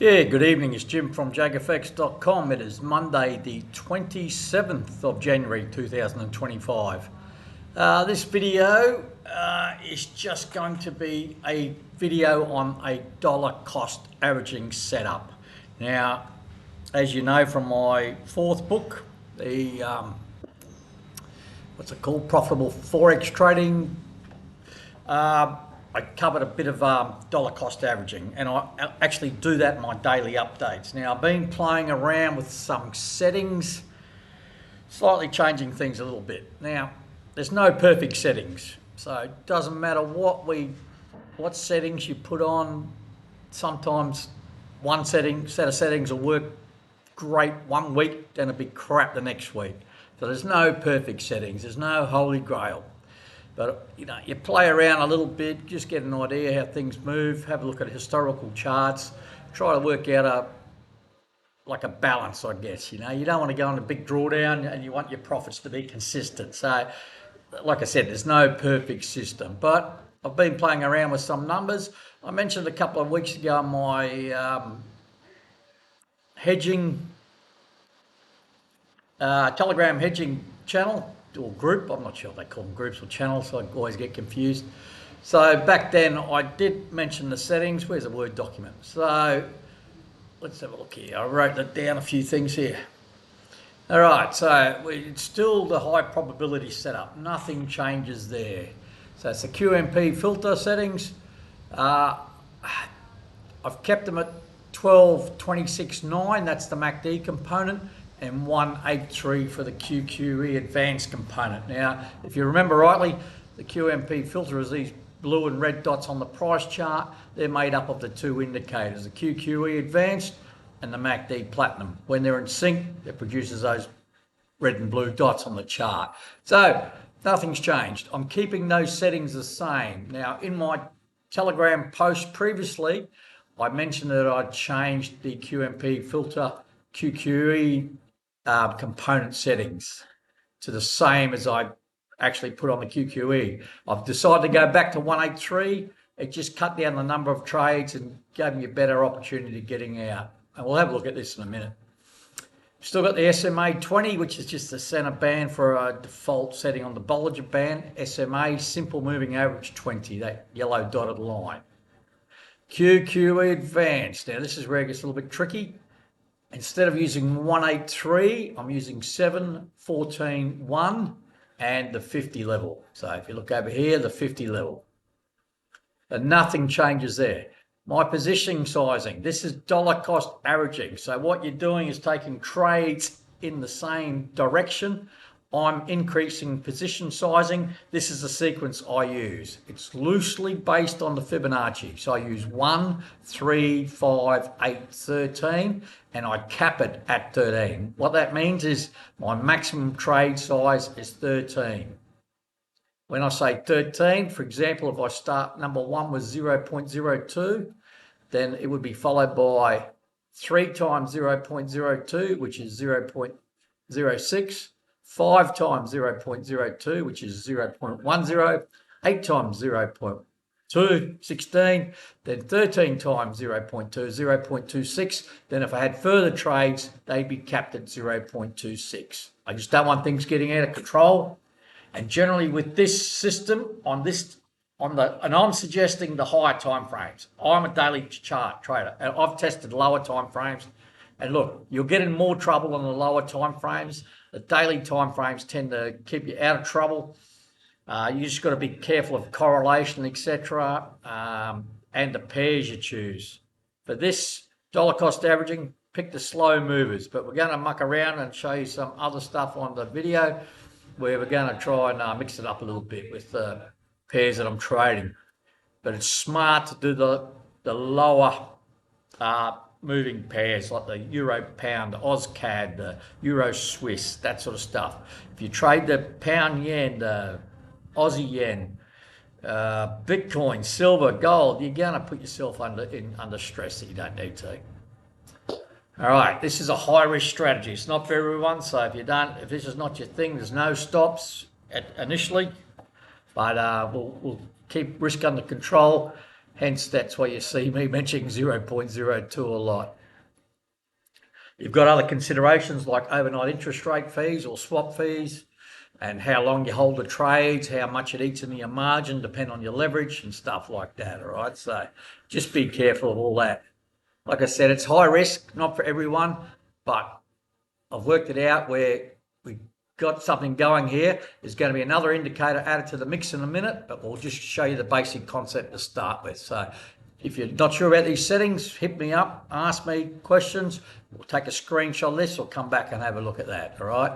Yeah, good evening. It's Jim from JAGfx.com. It is Monday, the 27th of January 2025. This video is just going to be a video on a dollar cost averaging setup. Now, as you know from my fourth book, the what's it called? Profitable Forex Trading. I covered a bit of dollar cost averaging, and I actually do that in my daily updates. Now, I've been playing around with some settings, slightly changing things a little bit. Now, there's no perfect settings, so it doesn't matter what settings you put on. Sometimes one set of settings will work great one week, then it'll be crap the next week. So there's no perfect settings. There's no holy grail. But, you play around a little bit, just get an idea how things move, have a look at historical charts, try to work out a balance, I guess. You don't want to go on a big drawdown and you want your profits to be consistent. So, like I said, there's no perfect system. But I've been playing around with some numbers. I mentioned a couple of weeks ago my hedging, Telegram hedging channel, or group. I'm not sure if they call them groups or channels, so I always get confused. So back then I did mention the settings. Where's the Word document? So let's have a look here. I wrote that down, a few things here. All right, so it's still the high probability setup. Nothing changes there. So it's the QMP filter settings. I've kept them at 12.26.9. That's the MACD component, and 183 for the QQE advanced component. Now, if you remember rightly, the QMP filter is these blue and red dots on the price chart. They're made up of the two indicators, the QQE advanced and the MACD platinum. When they're in sync, it produces those red and blue dots on the chart. So nothing's changed. I'm keeping those settings the same. Now, in my Telegram post previously, I mentioned that I'd changed the QMP filter QQE component settings to the same as I actually put on the QQE. I've decided to go back to 183. It just cut down the number of trades and gave me a better opportunity getting out. And we'll have a look at this in a minute. Still got the SMA 20, which is just the center band for a default setting on the Bollinger Band. SMA, simple moving average 20, that yellow dotted line. QQE advanced. Now this is where it gets a little bit tricky. Instead of using 183, I'm using 7, 14, 1 and the 50 level. So if you look over here, the 50 level. And nothing changes there. My positioning sizing, this is dollar cost averaging. So what you're doing is taking trades in the same direction. I'm increasing position sizing. This is the sequence I use. It's loosely based on the Fibonacci. So I use 1, 3, 5, 8, 13, and I cap it at 13. What that means is my maximum trade size is 13. When I say 13, for example, if I start number 1 was 0.02, then it would be followed by 3 times 0.02, which is 0.06, 5 times 0.02, which is 0.10, 8 times 0.2, 16, then 13 times 0.2, 0.26. Then if I had further trades, they'd be capped at 0.26. I just don't want things getting out of control. And generally with this system, and I'm suggesting the higher time frames. I'm a daily chart trader, and I've tested lower time frames. And look, you'll get in more trouble on the lower time frames. The daily time frames tend to keep you out of trouble. You just got to be careful of correlation, etc., and the pairs you choose. For this dollar cost averaging, pick the slow movers. But we're going to muck around and show you some other stuff on the video where we're going to try and mix it up a little bit with the pairs that I'm trading. But it's smart to do the lower moving pairs like the Euro Pound, the Oz CAD, the Euro Swiss, that sort of stuff. If you trade the Pound Yen, the Aussie Yen, Bitcoin, silver, gold, you're going to put yourself under stress that you don't need to. All right, this is a high risk strategy. It's not for everyone, so if this is not your thing, there's no stops initially, but we'll keep risk under control. Hence, that's why you see me mentioning 0.02 a lot. You've got other considerations like overnight interest rate fees or swap fees, and how long you hold the trades, how much it eats into your margin, depend on your leverage and stuff like that, all right? So just be careful of all that. Like I said, it's high risk, not for everyone, but I've worked it out where we got something going here. There's going to be another indicator added to the mix in a minute, but we'll just show you the basic concept to start with. So if you're not sure about these settings, hit me up, ask me questions. We'll take a screenshot of this or come back and have a look at that, all right?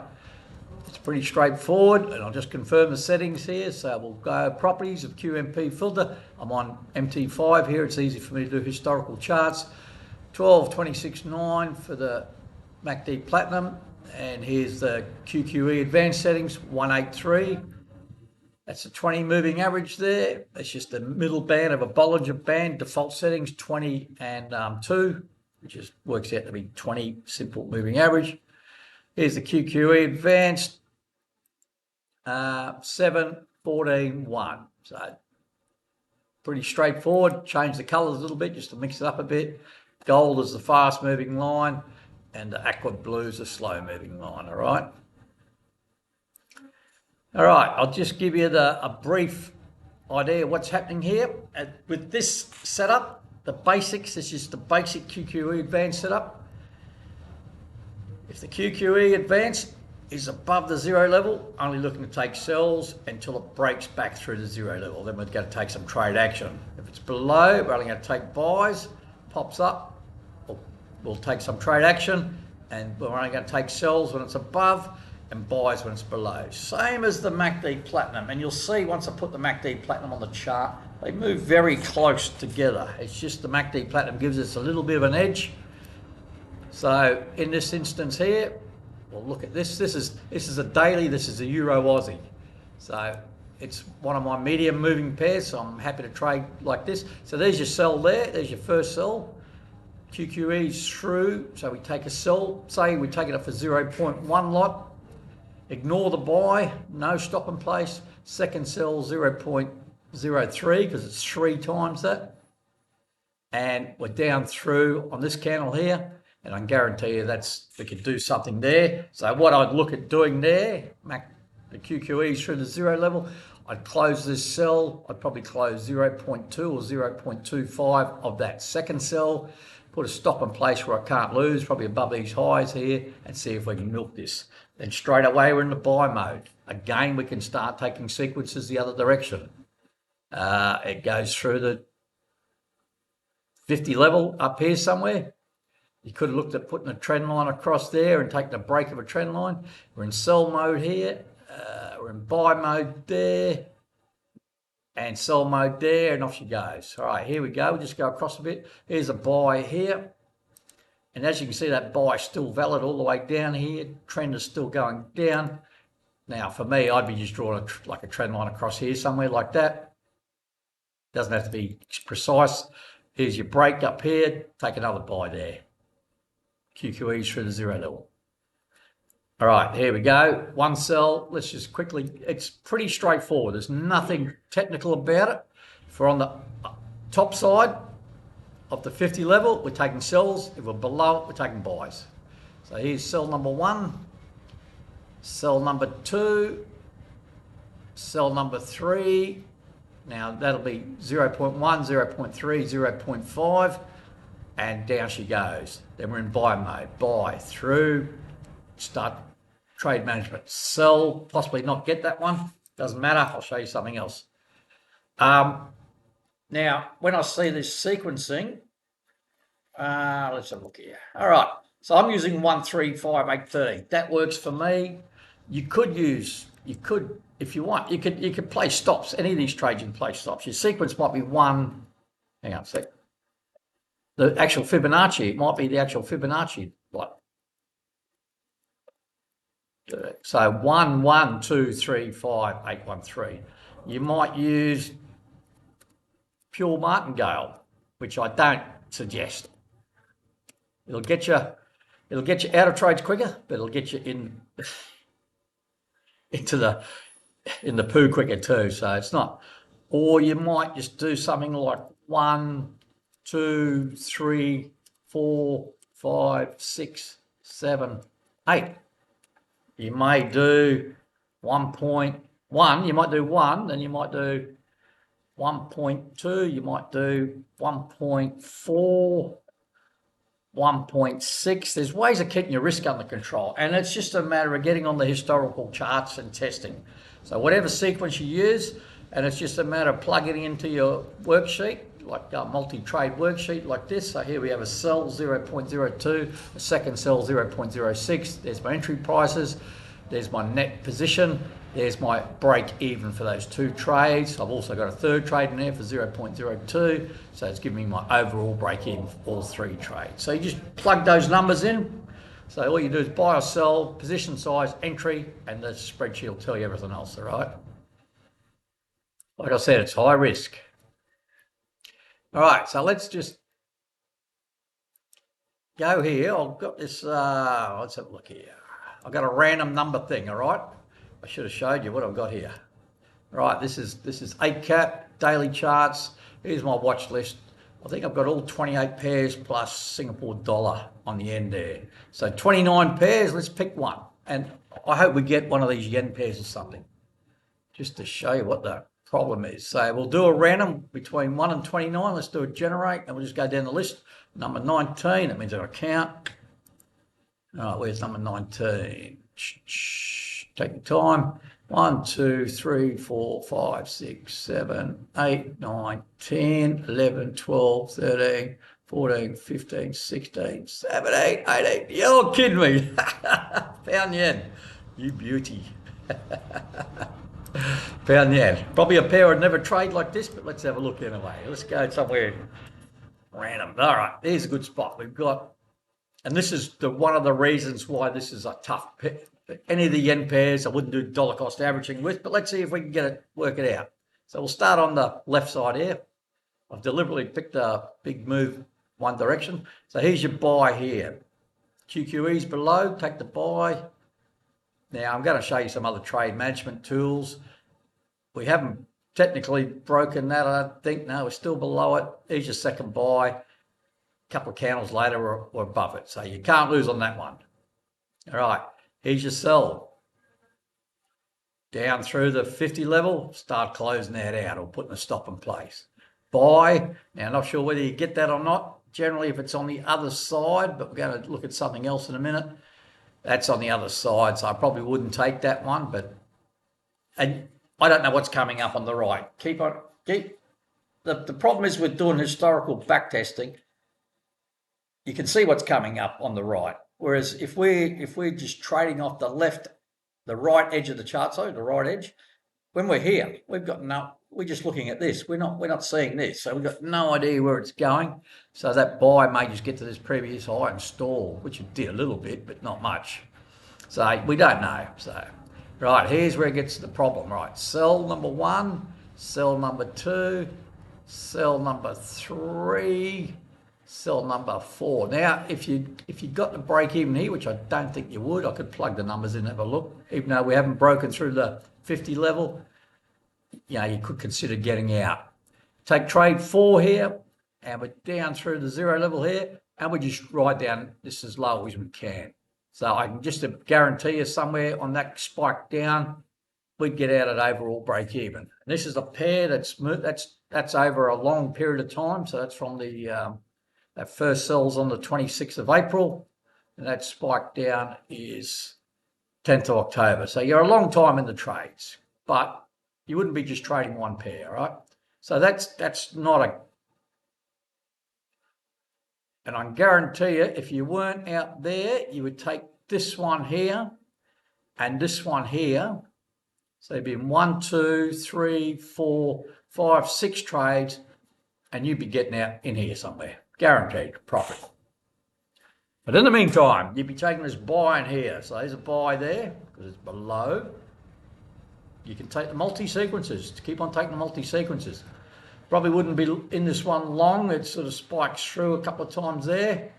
It's pretty straightforward, and I'll just confirm the settings here. So we'll go properties of QMP filter. I'm on MT5 here. It's easy for me to do historical charts. 12.26.9 for the MACD Platinum. And here's the QQE advanced settings, 183. That's a 20 moving average there. That's just the middle band of a Bollinger Band. Default settings, 20 and 2, which just works out to be 20 simple moving average. Here's the QQE advanced, 7, 14, 1. So pretty straightforward. Change the colours a little bit just to mix it up a bit. Gold is the fast moving line, and the aqua blue is a slow moving line, all right? All right, I'll just give you a brief idea of what's happening here. With this setup, the basics, this is the basic QQE advanced setup. If the QQE advanced is above the zero level, only looking to take sells until it breaks back through the zero level. Then we're going to take some trade action. If it's below, we're only going to take buys, pops up, we'll take some trade action, and we're only going to take sells when it's above and buys when it's below. Same as the MACD Platinum, and you'll see once I put the MACD Platinum on the chart, they move very close together. It's just the MACD Platinum gives us a little bit of an edge. So in this instance here, we'll look at this. This is a daily, this is a Euro Aussie. So it's one of my medium moving pairs, so I'm happy to trade like this. So there's your sell there, there's your first sell. QQE's through, so we take a sell, say we take it up for 0.1 lot, ignore the buy, no stop in place, second sell 0.03 because it's 3 times that, and we're down through on this candle here, and I can guarantee you we could do something there. So what I'd look at doing there, the QQE's through the zero level, I'd close this sell, I'd probably close 0.2 or 0.25 of that second sell, put a stop in place where I can't lose, probably above these highs here, and see if we can milk this. Then straight away we're in the buy mode. Again, we can start taking sequences the other direction. It goes through the 50 level up here somewhere. You could have looked at putting a trend line across there and taking a break of a trend line. We're in sell mode here. We're in buy mode there. And sell mode there, and off she goes. All right, here we go. We'll just go across a bit. Here's a buy here. And as you can see, that buy is still valid all the way down here. Trend is still going down. Now, for me, I'd be just drawing like a trend line across here somewhere like that. Doesn't have to be precise. Here's your break up here. Take another buy there. QQE's through the zero level. All right, here we go. One sell. Let's just quickly, it's pretty straightforward. There's nothing technical about it. If we're on the top side of the 50 level, we're taking sells. If we're below it, we're taking buys. So here's sell number 1, sell number 2, sell number 3. Now that'll be 0.1, 0.3, 0.5, and down she goes. Then we're in buy mode. Buy through, start trade management, sell, possibly not get that one, doesn't matter, I'll show you something else. Now, when I see this sequencing, let's have a look here. All right, so I'm using 1, 3, 5, 8, 13. That works for me. You could, if you want, you could play stops. Any of these trades you can play stops. Your sequence might be 1, hang on a sec. The actual Fibonacci, it might be the actual Fibonacci, like, so 1, 1, 2, 3, 5, 8, 1, 3. You might use pure martingale, which I don't suggest. It'll get you out of trades quicker, but it'll get you in the poo quicker too. So it's not. Or you might just do something like 1, 2, 3, 4, 5, 6, 7, 8. You may do 1.1, you might do 1, then you might do 1.2, you might do 1.4, 1.6. There's ways of keeping your risk under control, and it's just a matter of getting on the historical charts and testing. So whatever sequence you use, and it's just a matter of plugging it into your worksheet, like a multi-trade worksheet like this. So here we have a sell 0.02, a second sell 0.06. There's my entry prices. There's my net position. There's my break even for those two trades. I've also got a third trade in there for 0.02. So it's giving me my overall break even for all three trades. So you just plug those numbers in. So all you do is buy or sell, position size, entry, and the spreadsheet will tell you everything else, all right? Like I said, it's high risk. All right, so let's just go here. I've got this, let's have a look here. I've got a random number thing, all right? I should have showed you what I've got here. Right, this is 8cap, daily charts. Here's my watch list. I think I've got all 28 pairs plus Singapore dollar on the end there. So 29 pairs, let's pick one. And I hope we get one of these yen pairs or something, just to show you what the problem is. So we'll do a random between 1 and 29. Let's do a generate, and we'll just go down the list. Number 19, that means I've got to count. All right, where's number 19? Take your time. 1, 2, 3, 4, 5, 6, 7, 8, 9, 10, 11, 12, 13, 14, 15, 16, 17, 18. You're kidding me. Pound yen. You beauty. Pound yen. Probably a pair I'd never trade like this, but let's have a look anyway. Let's go somewhere random. All right, here's a good spot. We've got, and this is one of the reasons why this is a tough pair. Any of the yen pairs I wouldn't do dollar cost averaging with, but let's see if we can work it out. So we'll start on the left side here. I've deliberately picked a big move one direction. So here's your buy here. QQE's below, take the buy. Now I'm going to show you some other trade management tools. We haven't technically broken that, I don't think. No, we're still below it. Here's your second buy. A couple of candles later, we're above it. So you can't lose on that one. All right. Here's your sell. Down through the 50 level, start closing that out or putting a stop in place. Buy. Now, not sure whether you get that or not. Generally, if it's on the other side, but we're going to look at something else in a minute. That's on the other side, so I probably wouldn't take that one, but and I don't know what's coming up on the right. The problem is with doing historical back testing, you can see what's coming up on the right. Whereas if we're just trading off the right edge of the chart, so the right edge, when we're here, we're just looking at this. We're not seeing this, so we've got no idea where it's going. So that buy may just get to this previous high and stall, which it did a little bit, but not much. So we don't know. So right, here's where it gets to the problem. Right, sell number 1, sell number 2, sell number 3. Sell number 4. Now, if you got the break even here, which I don't think you would, I could plug the numbers in and have a look. Even though we haven't broken through the 50 level, you could consider getting out. Take trade 4 here, and we're down through the 0 level here, and we just ride down this as low as we can. So I can just guarantee you somewhere on that spike down, we'd get out at overall break even. And this is a pair that's over a long period of time. So that's from the that first sells on the 26th of April, and that spike down is 10th of October. So you're a long time in the trades, but you wouldn't be just trading one pair, right? So that's not and I can guarantee you, if you weren't out there, you would take this one here and this one here. So it'd be 1, 2, 3, 4, 5, 6 trades, and you'd be getting out in here somewhere. Guaranteed profit. But in the meantime, you'd be taking this buy in here. So there's a buy there because it's below. You can take the multi-sequences. Keep on taking the multi-sequences. Probably wouldn't be in this one long. It sort of spikes through a couple of times there.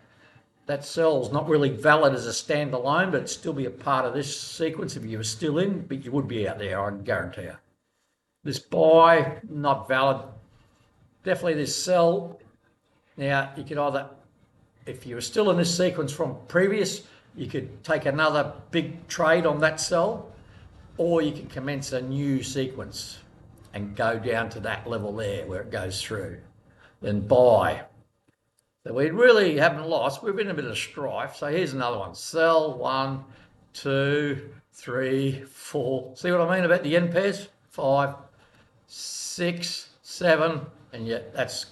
That sell's not really valid as a standalone, but it'd still be a part of this sequence if you were still in, but you would be out there, I can guarantee you. This buy, not valid. definitely this sell. Now, you could either, if you were still in this sequence from previous, you could take another big trade on that sell, or you can commence a new sequence and go down to that level there where it goes through. Then buy. So we really haven't lost. We've been in a bit of strife. So here's another one. Sell 1, 2, 3, 4. See what I mean about the end pairs? 5, 6, 7, and yet that's,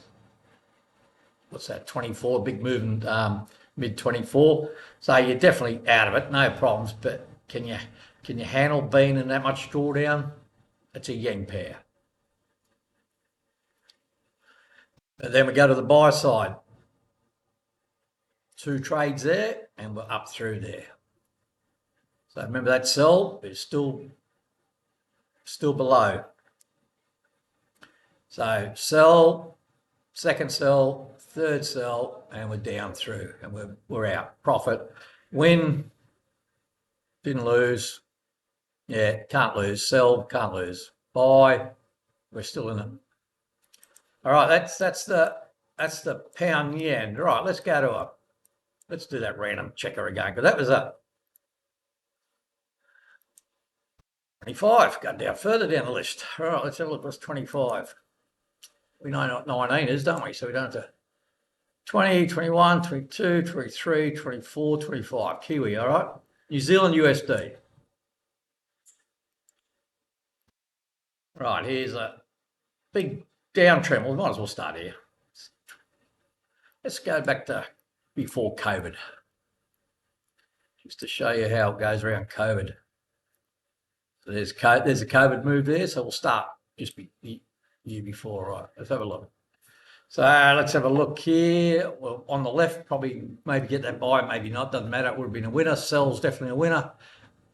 what's that, 24, big movement, mid 24. So you're definitely out of it, no problems. But can you handle being in that much drawdown? It's a yen pair. And then we go to the buy side. 2 trades there, and we're up through there. So remember that sell is still below. So sell, second sell, third sell, and we're down through, and we're out. Profit, win, didn't lose. Yeah, can't lose. Sell, can't lose. Buy, we're still in it. All right, that's the pound yen. All right, let's do that random checker again, because that was a 25. Got down further down the list. All right, let's have a look. What's 25? We know what 19 is, don't we? So we don't have to. 20, 21, 22, 23, 24, 25. Kiwi, all right? New Zealand USD. Right, here's a big downtrend. Well, we might as well start here. Let's go back to before COVID, just to show you how it goes around COVID. So there's a COVID move there, so we'll start just the year before. Right, let's have a look. So let's have a look here. Well, on the left, probably maybe get that buy, maybe not, doesn't matter. It would have been a winner. Sell's definitely a winner.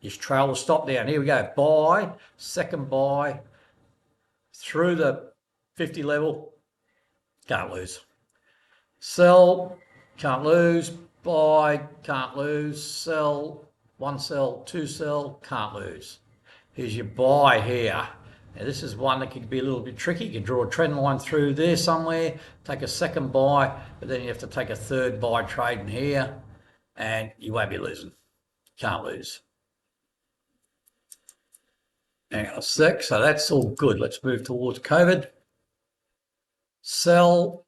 This trail will stop down. Here we go. Buy, second buy, through the 50 level, can't lose. Sell, can't lose. Buy, can't lose. Sell, 1 sell, 2 sell, can't lose. Here's your buy here. Now this is one that could be a little bit tricky. You can draw a trend line through there somewhere, take a second buy, but then you have to take a third buy trade in here, and you won't be losing. Can't lose. Hang on a sec. So that's all good. Let's move towards COVID. Sell,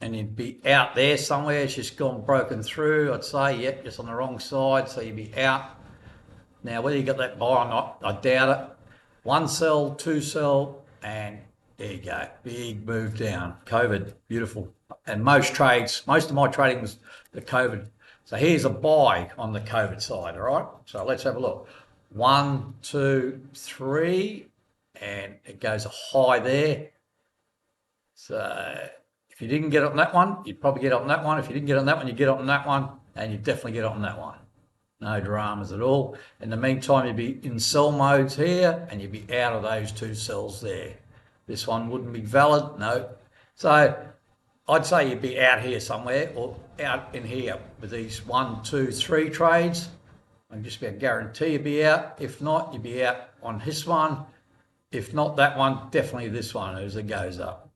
and you'd be out there somewhere. It's just gone broken through. I'd say, yep, just on the wrong side. So you'd be out. Now, whether you got that buy or not, I doubt it. 1 sell, 2 sell, and there you go. Big move down. COVID, beautiful. And most of my trading was the COVID. So here's a buy on the COVID side, all right? So let's have a look. 1, 2, 3, and it goes a high there. So if you didn't get on that one, you'd probably get on that one. If you didn't get on that one, you get on that one, and you definitely get on that one. No dramas at all. In the meantime, you'd be in sell modes here, and you'd be out of those 2 sells there. This one wouldn't be valid, no. So I'd say you'd be out here somewhere, or out in here with these 1, 2, 3 trades. I'm just about guarantee you'd be out. If not, you'd be out on this one. If not that one, definitely this one as it goes up.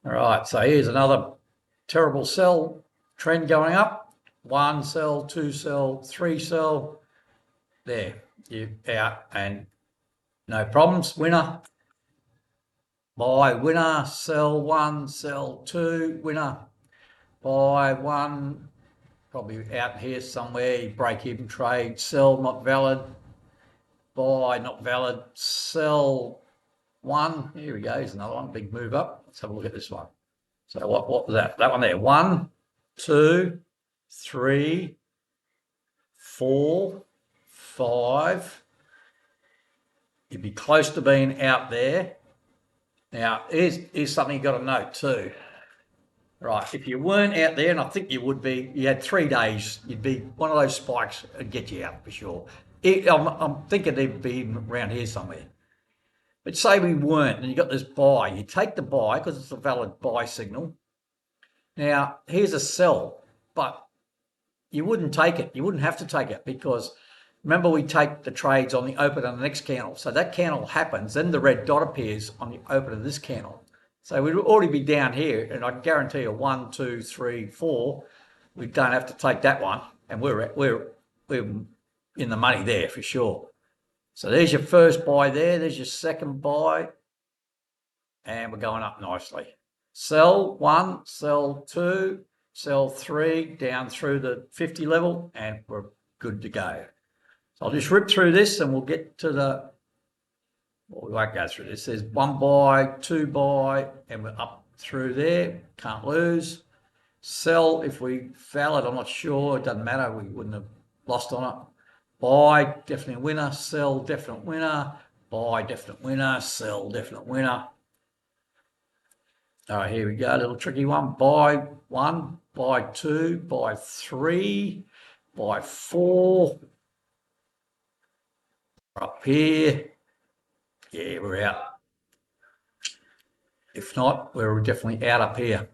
All right, so here's another terrible sell trend going up. 1 sell, 2 sell, 3 sell. There, you're out and no problems. Winner. Buy, winner. Sell 1, sell 2, winner. Buy 1, probably out here somewhere. Break even trade. Sell, not valid. Buy, not valid. Sell 1. Here we go. Here's another one. Big move up. Let's have a look at this one. So what was that? That one there. 1, 2, 3, 4, 5. You'd be close to being out there. Now, here's something you've got to note too. Right, if you weren't out there, and I think you would be, you had 3 days, you'd be one of those spikes that'd get you out for sure. I'm thinking they'd be around here somewhere. But say we weren't, and you got this buy. You take the buy because it's a valid buy signal. Now, here's a sell, but you wouldn't take it. You wouldn't have to take it because remember we take the trades on the open of the next candle. So that candle happens, then the red dot appears on the open of this candle. So we'd already be down here, and I guarantee you 1, 2, 3, 4, we don't have to take that one, and we're in the money there for sure. So there's your first buy there, there's your second buy, and we're going up nicely. Sell 1, sell 2, sell 3, down through the 50 level, and we're good to go. So I'll just rip through this and we'll get to the, well, we won't go through this. There's 1 buy, 2 buy, and we're up through there, can't lose. Sell if we foul it, I'm not sure, it doesn't matter, we wouldn't have lost on it. Buy, definitely a winner. Sell, definite winner. Buy, definite winner. Sell, definite winner. All right, here we go, a little tricky one. Buy 1, buy 2, buy 3, buy 4. Up here. Yeah, we're out. If not, we're definitely out up here.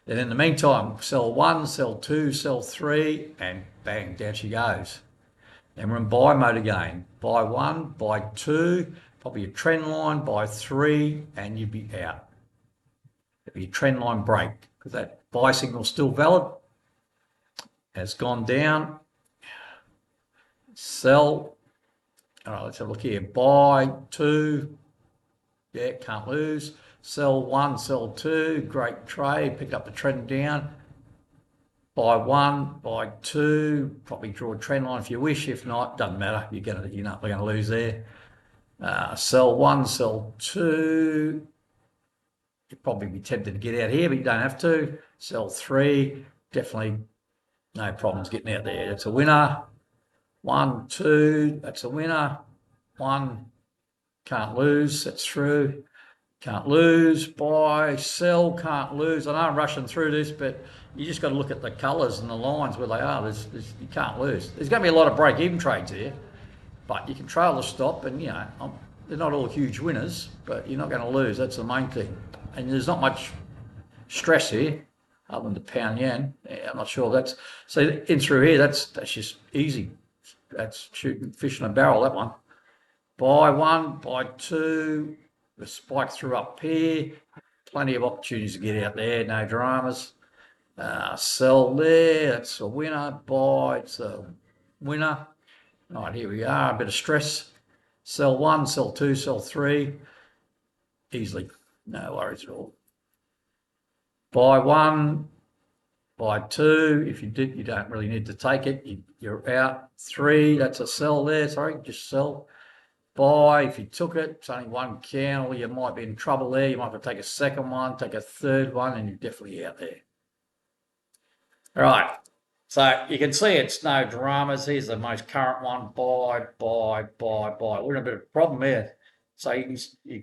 Then in the meantime, sell 1, sell 2, sell 3, and bang, down she goes. Then we're in buy mode again. Buy 1, buy 2, probably a trend line, buy 3, and you'd be out. It'd be a trend line break because that buy signal's still valid. Has gone down. Sell. All right, let's have a look here. Buy 2. Yeah, can't lose. Sell 1, sell 2. Great trade. Pick up the trend down. Buy 1, buy 2, probably draw a trend line if you wish. If not, doesn't matter. You're not going to lose there. Sell 1, sell 2. You'd probably be tempted to get out here, but you don't have to. Sell 3, definitely no problems getting out there. That's a winner. 1, 2, that's a winner. 1, can't lose. That's through. Can't lose. Buy, sell, can't lose. I know I'm rushing through this, but you just got to look at the colours and the lines where they are. You can't lose. There's going to be a lot of break-even trades here, but you can trail the stop, and they're not all huge winners, but you're not going to lose. That's the main thing. And there's not much stress here, other than the pound yen. Yeah, I'm not sure that's so in through here. That's just easy. That's shooting fish in a barrel. That one. Buy 1, buy 2. The spike through up here. Plenty of opportunities to get out there. No dramas. Sell there. That's a winner. Buy. It's a winner. All right, here we are. A bit of stress. Sell 1, sell 2, sell 3. Easily. No worries at all. Buy 1, buy 2. If you did, you don't really need to take it. You're out. 3. That's a sell there. Sorry, just sell. Buy, if you took it, it's only one candle, you might be in trouble there. You might have to take a second one, take a third one, and you're definitely out there. All right, so you can see it's no dramas. Here's the most current one. Buy, buy, buy, buy. We're in a bit of a problem here. So you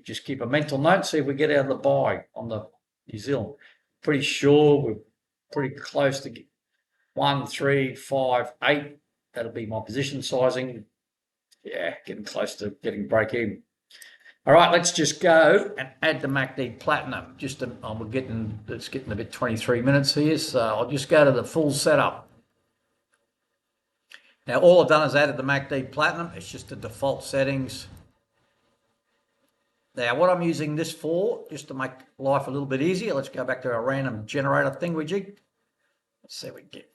just keep a mental note, see if we get out of the buy on the New Zealand. Pretty sure we're pretty close to 1, 3, 5, 8. That'll be my position sizing. Yeah, getting close to getting break even. All right, let's just go and add the MACD Platinum. It's getting a bit 23 minutes here, so I'll just go to the full setup. Now, all I've done is added the MACD Platinum. It's just the default settings. Now, what I'm using this for, just to make life a little bit easier, let's go back to our random generator thingamajig. Let's see if we get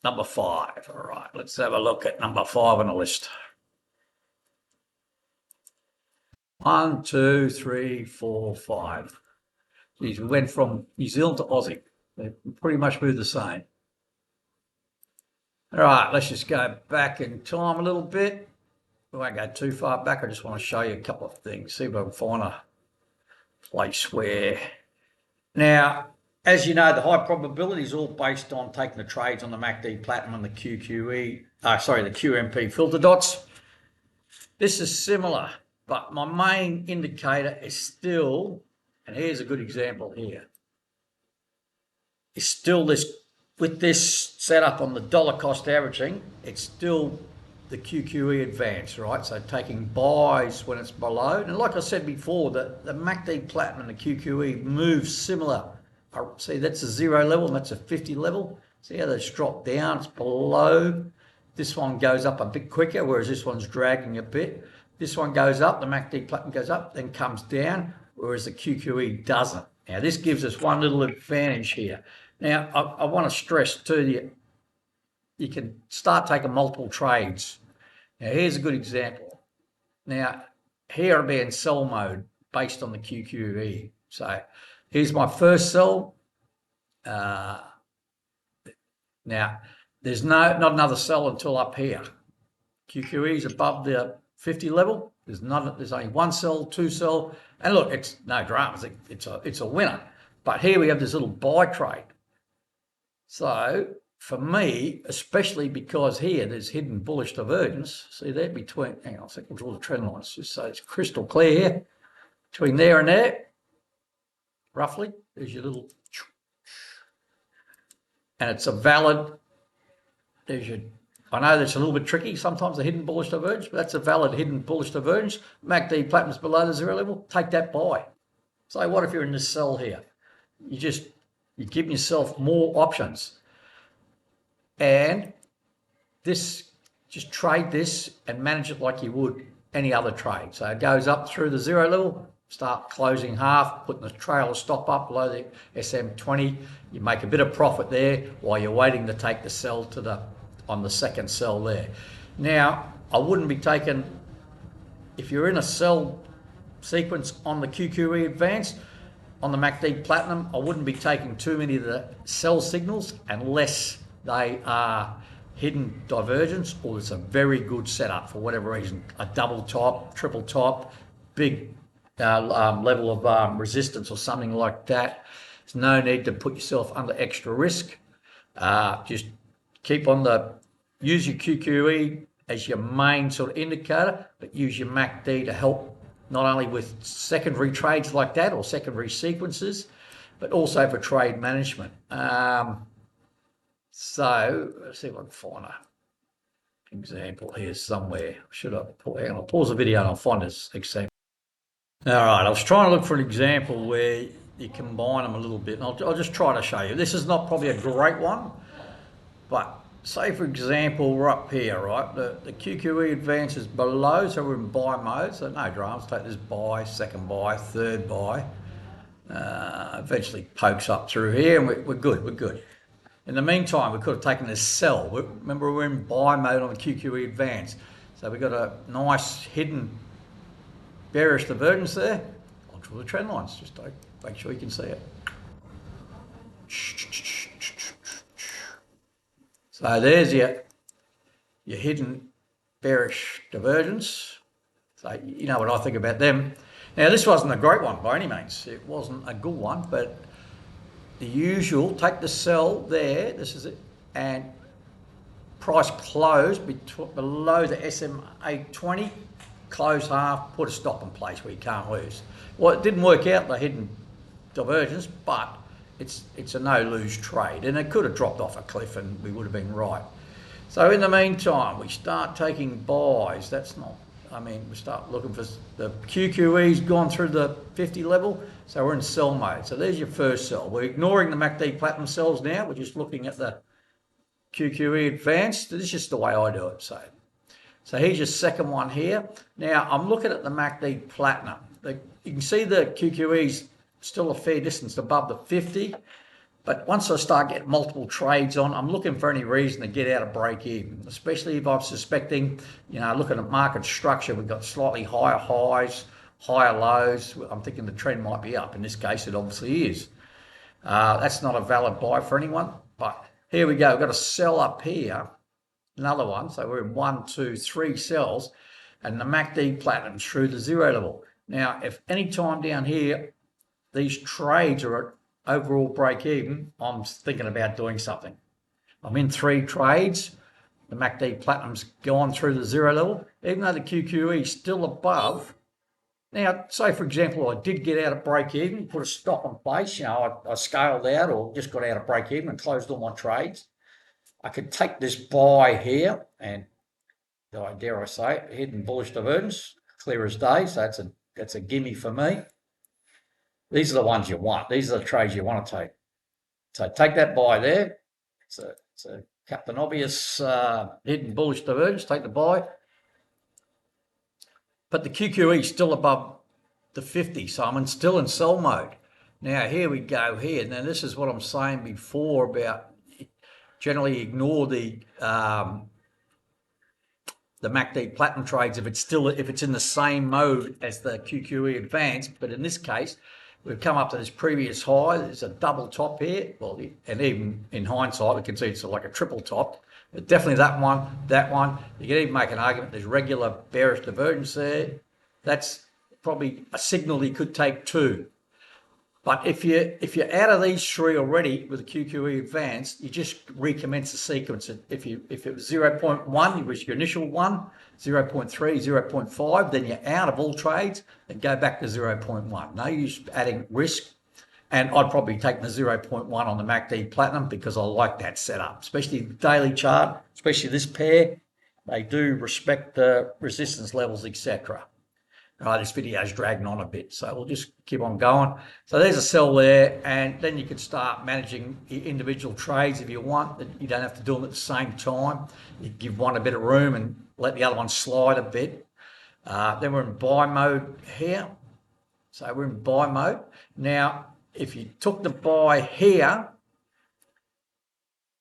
number 5. All right, let's have a look at number 5 on the list. 1, 2, 3, 4, 5. Geez, we went from New Zealand to Aussie. They pretty much moved the same. All right, let's just go back in time a little bit. We won't go too far back. I just want to show you a couple of things. See if I can find a place where... Now, as you know, the high probability is all based on taking the trades on the MACD Platinum and the the QMP filter dots. This is similar. But my main indicator is still, and here's a good example here, is still this, with this setup on the dollar cost averaging, it's still the QQE advance, right? So taking buys when it's below. And like I said before, the MACD Platinum and the QQE move similar. See, that's a 0 level and that's a 50 level. See how that's dropped down, it's below This one goes up a bit quicker, whereas this one's dragging a bit. This one goes up, the MACD platinum goes up, then comes down, whereas the QQE doesn't. Now, this gives us one little advantage here. Now, I want to stress to you, you can start taking multiple trades. Now, here's a good example. Now, here I'll be in sell mode based on the QQE. So, here's my first sell. Now, there's not another sell until up here. QQE is above the 50 level. There's only one sell, two sell, and look, it's no dramas. It's a winner. But here we have this little buy trade. So for me, especially because here there's hidden bullish divergence. See there between. Hang on a second. Draw the trend lines just so it's crystal clear here. Between there and there, roughly, there's your little, and it's a valid. There's your. I know that's a little bit tricky, sometimes the hidden bullish divergence, but that's a valid hidden bullish divergence. MACD platinum's below the zero level, take that buy. So what if you're in this sell here? You're giving yourself more options. And this, just trade this and manage it like you would any other trade. So it goes up through the zero level, start closing half, putting the trailer stop up below the SM20. You make a bit of profit there while you're waiting to take the sell on the second sell there. Now, I wouldn't be taking, if you're in a sell sequence on the QQE advanced, on the MACD platinum, I wouldn't be taking too many of the sell signals unless they are hidden divergence or it's a very good setup for whatever reason, a double top, triple top, big level of resistance or something like that. There's no need to put yourself under extra risk. Just keep on use your QQE as your main sort of indicator, but use your MACD to help not only with secondary trades like that or secondary sequences, but also for trade management. So let's see if I can find an example here somewhere. I'll pause the video and I'll find this example. All right, I was trying to look for an example where you combine them a little bit, and I'll just try to show you. This is not probably a great one, but say for example, we're up here, right? The QQE advance is below, so we're in buy mode, so no dramas. Take this buy, second buy, third buy. Eventually pokes up through here, and we're good. In the meantime, we could have taken this sell. Remember, we're in buy mode on the QQE advance. So we've got a nice hidden bearish divergence there. I'll draw the trend lines, just to make sure you can see it. So there's your hidden bearish divergence. So you know what I think about them. Now this wasn't a great one by any means. It wasn't a good one, but the usual, take the sell there, this is it, and price close below the SMA 20, close half, put a stop in place where you can't lose. Well, it didn't work out, the hidden divergence, but it's a no-lose trade, and it could have dropped off a cliff and we would have been right. So in the meantime, we start taking buys. We start looking for the QQE's gone through the 50 level, so we're in sell mode. So there's your first sell. We're ignoring the MACD platinum sells now. We're just looking at the QQE advanced. This is just the way I do it. So here's your second one here. Now I'm looking at the MACD platinum. You can see the QQE's still a fair distance above the 50, but once I start getting multiple trades on, I'm looking for any reason to get out of break even, especially if I'm suspecting, looking at market structure, we've got slightly higher highs, higher lows. I'm thinking the trend might be up. In this case, it obviously is. That's not a valid buy for anyone, but here we go. We've got a sell up here, another one. So we're in 1, 2, 3 sells, and the MACD platinum's through the zero level. Now, if any time down here, these trades are at overall break even, I'm thinking about doing something. I'm in 3 trades. The MACD platinum's gone through the zero level, even though the QQE is still above. Now, say for example, I did get out of break even, put a stop in place, I scaled out or just got out of break even and closed all my trades. I could take this buy here and, dare I say, hidden bullish divergence, clear as day, so that's a gimme for me. These are the ones you want. These are the trades you want to take. So take that buy there. It's a Captain Obvious, hidden bullish divergence, take the buy. But the QQE is still above the 50, so I'm still in sell mode. Now here we go here. Now this is what I'm saying before about generally ignore the MACD platinum trades if it's in the same mode as the QQE advanced. But in this case, we've come up to this previous high. There's a double top here. Well, and even in hindsight, we can see it's like a triple top. But definitely that one. You can even make an argument there's regular bearish divergence there. That's probably a signal you could take too. But if you're out of these three already with the QQE advanced, you just recommence the sequence. If it was 0.1, it was your initial one, 0.3, 0.5, then you're out of all trades and go back to 0.1. No use adding risk. And I'd probably take the 0.1 on the MACD Platinum because I like that setup, especially the daily chart, especially this pair. They do respect the resistance levels, etc. This video is dragging on a bit, so we'll just keep on going. So there's a sell there, and then you can start managing individual trades if you want. You don't have to do them at the same time. You give one a bit of room and let the other one slide a bit. Then we're in buy mode here. So we're in buy mode. Now, if you took the buy here,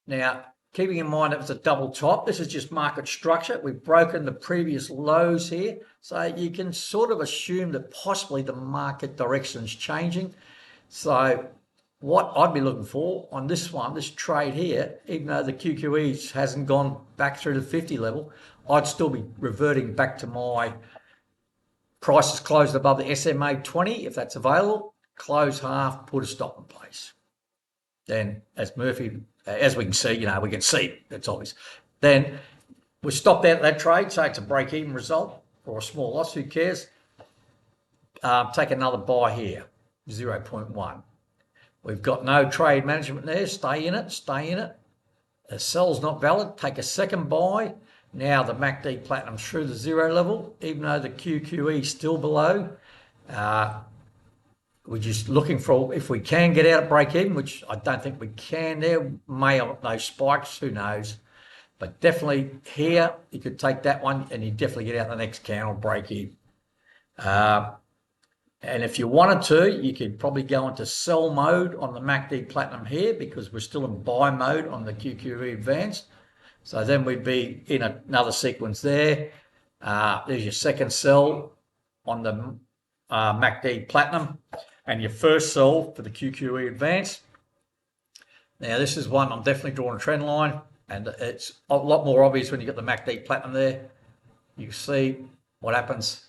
now keeping in mind it was a double top, this is just market structure. We've broken the previous lows here. So you can sort of assume that possibly the market direction is changing. So what I'd be looking for on this one, this trade here, even though the QQE hasn't gone back through the 50 level, I'd still be reverting back to my prices closed above the SMA 20 if that's available. Close half, put a stop in place. Then as we can see, we can see, it's obvious. Then we stopped out that trade, say it's a break-even result or a small loss, who cares? Take another buy here, 0.1. We've got no trade management there, stay in it. The sell's not valid, take a second buy. Now the MACD Platinum's through the zero level, even though the QQE is still below. We're just looking for, if we can get out at break even, which I don't think we can there, may have no spikes, who knows. But definitely here, you could take that one and you definitely get out the next candle break even. And if you wanted to, you could probably go into sell mode on the MACD Platinum here because we're still in buy mode on the QQE advanced. So then we'd be in another sequence there. There's your second sell on the MACD Platinum and your first sell for the QQE advanced. Now this is one I'm definitely drawing a trend line, and it's a lot more obvious when you get the MACD Platinum there. You can see what happens.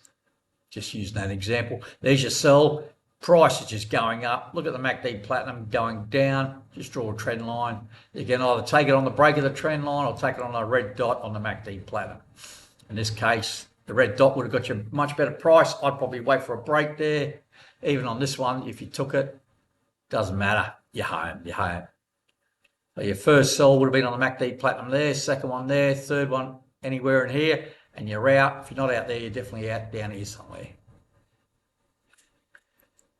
Just using that example. There's your sell. Price is just going up. Look at the MACD Platinum going down. Just draw a trend line. You can either take it on the break of the trend line or take it on a red dot on the MACD Platinum. In this case, the red dot would have got you a much better price. I'd probably wait for a break there. Even on this one, if you took it, doesn't matter. You're home. So your first sell would have been on the MACD Platinum there, second one there, third one anywhere in here, and you're out. If you're not out there, you're definitely out down here somewhere.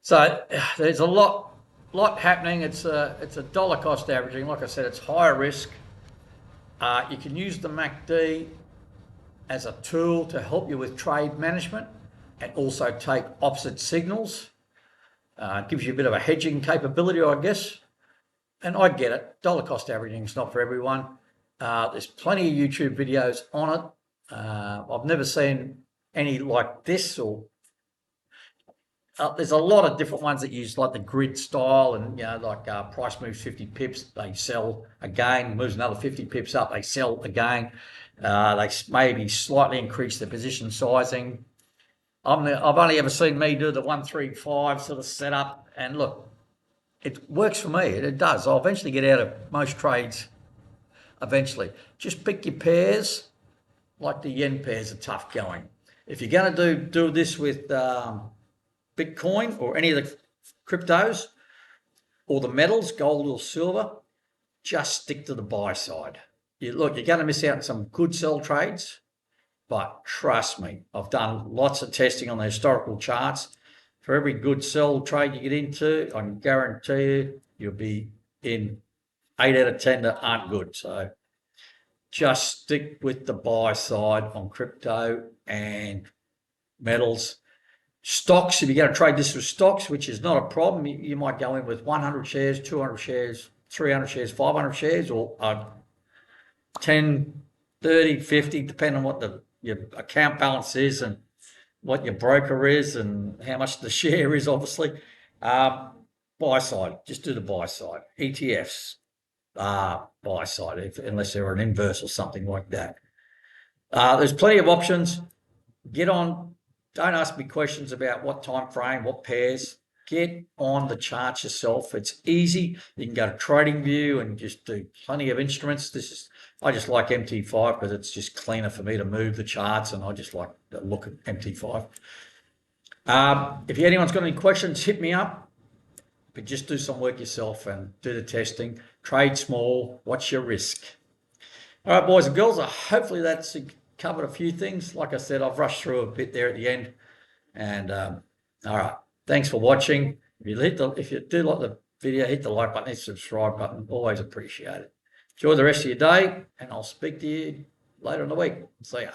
So there's a lot happening. It's a dollar cost averaging. Like I said, it's higher risk. You can use the MACD as a tool to help you with trade management and also take opposite signals. It gives you a bit of a hedging capability, I guess. And I get it. Dollar cost averaging is not for everyone. There's plenty of YouTube videos on it. I've never seen any like this, or there's a lot of different ones that use like the grid style, and like price moves 50 pips, they sell again, moves another 50 pips up, they sell again. They maybe slightly increase their position sizing. I've only ever seen me do the 135 sort of setup, and look, it works for me. It does. I'll eventually get out of most trades. Eventually, just pick your pairs. Like the yen pairs are tough going. If you're going to do this with Bitcoin or any of the cryptos or the metals, gold or silver, just stick to the buy side. Look, you're going to miss out on some good sell trades, but trust me, I've done lots of testing on the historical charts. For every good sell trade you get into, I can guarantee you'll be in 8 out of 10 that aren't good. So just stick with the buy side on crypto and metals. Stocks, if you're going to trade this with stocks, which is not a problem, you might go in with 100 shares, 200 shares, 300 shares, 500 shares, or 10, 30, 50, depending on what your account balance is and what your broker is and how much the share is, obviously. Buy side, just do the buy side. ETFs, buy side, unless they're an inverse or something like that. There's plenty of options. Get on. Don't ask me questions about what time frame, what pairs. Get on the charts yourself. It's easy. You can go to TradingView and just do plenty of instruments. I just like MT5 because it's just cleaner for me to move the charts, and I just like to look at MT5. If anyone's got any questions, hit me up. But just do some work yourself and do the testing. Trade small. Watch your risk. All right, boys and girls. Hopefully that's covered a few things. Like I said, I've rushed through a bit there at the end. And all right, thanks for watching. If you do like the video, hit the like button, hit the subscribe button. Always appreciate it. Enjoy the rest of your day, and I'll speak to you later in the week. See ya.